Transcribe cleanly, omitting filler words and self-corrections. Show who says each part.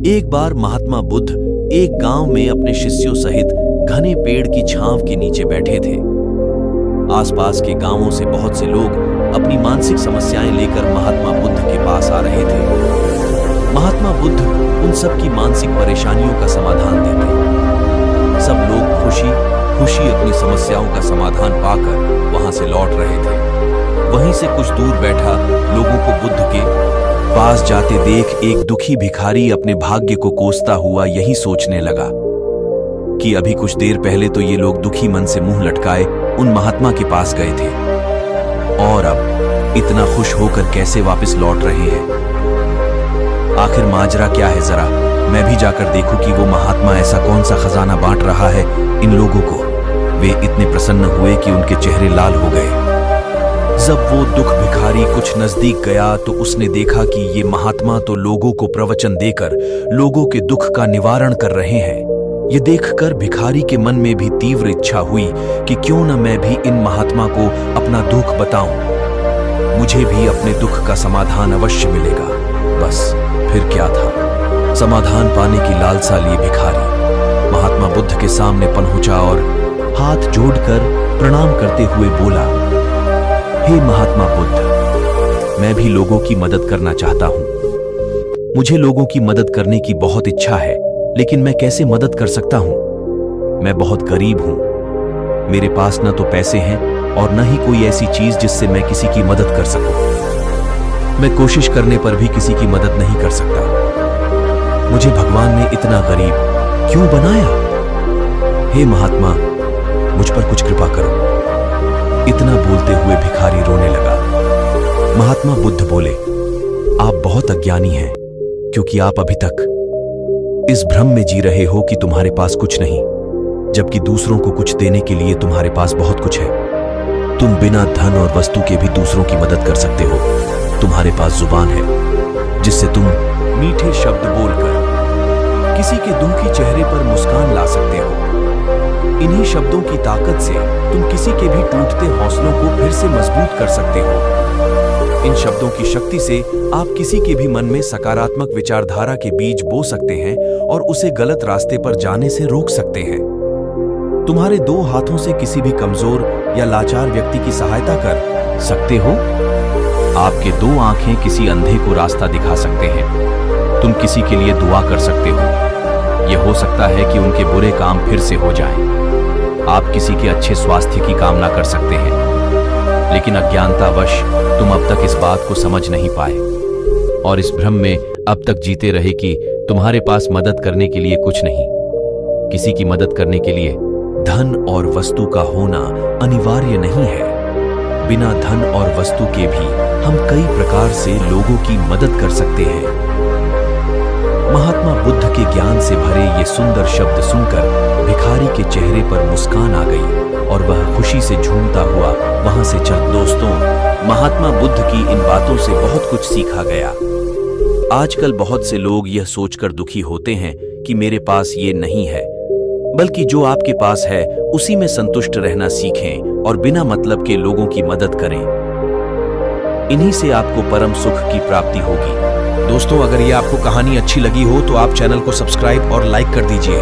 Speaker 1: एक बार महात्मा बुद्ध एक गांव में अपने शिष्यों सहित घने पेड़ की छांव के नीचे बैठे थे। आसपास के गांवों से बहुत से लोग अपनी मानसिक समस्याएं लेकर महात्मा बुद्ध के पास आ रहे थे। महात्मा बुद्ध उन सब की मानसिक परेशानियों का समाधान देते। सब लोग खुशी खुशी अपनी समस्याओं का समाधान पाकर वहां से लौट रहे थे। वहीं से कुछ दूर बैठा लोगों को बुद्ध के पास जाते देख एक दुखी भिखारी अपने भाग्य को कोसता हुआ यही सोचने लगा कि अभी कुछ देर पहले तो ये लोग दुखी मन से मुंह लटकाए उन महात्मा के पास गए थे और अब इतना खुश होकर कैसे वापस लौट रहे हैं। आखिर माजरा क्या है, जरा मैं भी जाकर देखूं कि वो महात्मा ऐसा कौन सा खजाना बांट रहा है इन लोगों को। वे इतने प्रसन्न हुए कि उनके चेहरे लाल हो गए। जब वो दुख भिखारी कुछ नजदीक गया तो उसने देखा कि ये महात्मा तो लोगों को प्रवचन देकर लोगों के दुख का निवारण कर रहे हैं। ये देखकर भिखारी के मन में भी तीव्र इच्छा हुई कि क्यों न मैं भी इन महात्मा को अपना दुख बताऊं। मुझे भी अपने दुख का समाधान अवश्य मिलेगा। बस फिर क्या था, समाधान पाने की लालसा लिए भिखारी महात्मा बुद्ध के सामने पहुंचा और हाथ जोड़कर प्रणाम करते हुए बोला, हे महात्मा बुद्ध, मैं भी लोगों की मदद करना चाहता हूं। मुझे लोगों की मदद करने की बहुत इच्छा है, लेकिन मैं कैसे मदद कर सकता हूं? मैं बहुत गरीब हूं। मेरे पास न तो पैसे हैं और न ही कोई ऐसी चीज जिससे मैं किसी की मदद कर सकूं। मैं कोशिश करने पर भी किसी की मदद नहीं कर सकता। मुझे भगवान ने इतना गरीब क्यों बनाया? हे महात्मा, मुझ पर कुछ कृपा करो। इतना बोलते हुए भिखारी रोने लगा। महात्मा बुद्ध बोले, आप बहुत अज्ञानी हैं, क्योंकि आप अभी तक इस भ्रम में जी रहे हो कि तुम्हारे पास कुछ नहीं, जबकि दूसरों को कुछ देने के लिए तुम्हारे पास बहुत कुछ है। तुम बिना धन और वस्तु के भी दूसरों की मदद कर सकते हो। तुम्हारे पास जुबान है, जिससे तुम मीठे शब्द बोलकर किसी के दुखी चेहरे पर मुस्कान ला सकते हो। इन्हीं शब्दों की ताकत से तुम किसी के भी टूटते हौसलों को फिर से मजबूत कर सकते हो। इन शब्दों की शक्ति से आप किसी के भी मन में सकारात्मक विचारधारा के बीज बो सकते हैं और उसे गलत रास्ते पर जाने से रोक सकते हैं। तुम्हारे दो हाथों से किसी भी कमजोर या लाचार व्यक्ति की सहायता कर सकते हो। आपके दो आंखें किसी अंधे को रास्ता दिखा सकते हैं। तुम किसी के लिए दुआ कर सकते हो। यह हो सकता है कि उनके बुरे काम फिर से हो जाएं। आप किसी के अच्छे स्वास्थ्य की कामना कर सकते हैं, लेकिन अज्ञानतावश तुम अब तक इस बात को समझ नहीं पाए और इस भ्रम में अब तक जीते रहे कि तुम्हारे पास मदद करने के लिए कुछ नहीं। किसी की मदद करने के लिए धन और वस्तु का होना अनिवार्य नहीं है। बिना धन और वस्तु के भी हम कई प्रकार से लोगों की मदद कर सकते हैं। महात्मा बुद्ध के ज्ञान से भरे ये सुंदर शब्द सुनकर भिखारी के चेहरे पर मुस्कान आ गई और वह खुशी से झूमता हुआ वहां से चल। दोस्तों, महात्मा बुद्ध की इन बातों से बहुत कुछ सीखा गया। आजकल बहुत से लोग यह सोचकर दुखी होते हैं कि मेरे पास ये नहीं है, बल्कि जो आपके पास है उसी में संतुष्ट रहना सीखें और बिना मतलब के लोगों की मदद करें। इन्हीं से आपको परम सुख की प्राप्ति होगी। दोस्तों, अगर ये आपको कहानी अच्छी लगी हो तो आप चैनल को सब्सक्राइब और लाइक कर दीजिए।